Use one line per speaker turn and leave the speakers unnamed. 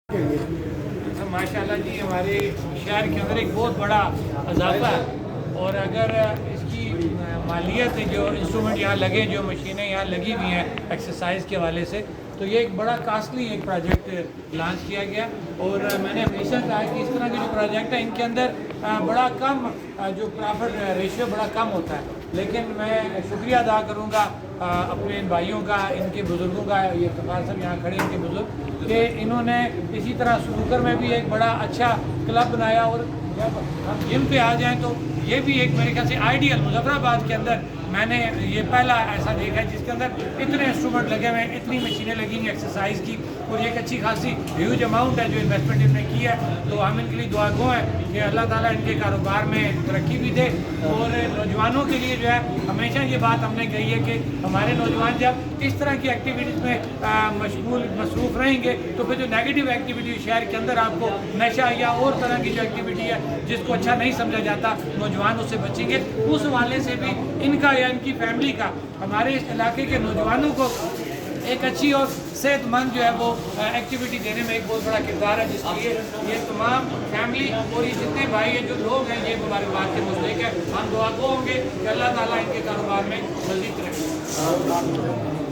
माशाल्लाह जी हमारे शहर के अंदर एक बहुत बड़ा इजाफा है और अगर इसकी मालियत जो इंस्ट्रूमेंट यहाँ लगे, जो मशीनें यहाँ लगी हुई हैं एक्सरसाइज के हवाले से, तो ये एक बड़ा कास्टली एक प्रोजेक्ट लॉन्च किया गया। और मैंने हमेशा कहा कि इस तरह के जो प्रोजेक्ट हैं इनके अंदर बड़ा कम जो प्रॉफिट रेशियो बड़ा कम होता है, लेकिन मैं शुक्रिया अदा करूँगा अपने इन भाइयों का, इनके बुज़ुर्गों का, ये इफ्तिखार साहब यहाँ खड़े इनके बुज़ुर्ग, कि इन्होंने इसी तरह स्नूकर में भी एक बड़ा अच्छा क्लब बनाया। और जब हम जिम पे आ जाएँ तो ये भी एक मेरे ख्याल से आइडियल मुजफ्फराबाद के अंदर मैंने ये पहला ऐसा देखा है जिसके अंदर इतने इंस्ट्रूमेंट लगे हुए हैं, इतनी मशीनें लगी हैं एक्सरसाइज की, और एक अच्छी खासी ह्यूज अमाउंट है जो इन्वेस्टमेंट इन्होंने की है। तो हम इनके लिए दुआ गो हैं कि अल्लाह ताला इनके कारोबार में तरक्की भी दे। और नौजवानों के लिए जो है हमेशा ये बात हमने कही है कि हमारे नौजवान जब इस तरह की एक्टिविटीज़ में मसरूफ़ रहेंगे तो फिर जो नेगेटिव एक्टिविटी शहर के अंदर आपको नशा या और तरह की जो एक्टिविटी है जिसको अच्छा नहीं समझा जाता, नौजवान उससे बचेंगे। उस हवाले से भी इनका या इनकी फैमिली का हमारे इस इलाके के नौजवानों को एक अच्छी और सेहतमंद जो है वो एक्टिविटी देने में एक बहुत बड़ा किरदार है, जिसके लिए ये तमाम फैमिली और ये जितने भाई हैं जो लोग हैं ये हमारे बात के मुस्तहिक है। हम दुआ गो होंगे कि अल्लाह ताला इनके कारोबार में मज़ीद तरक्की।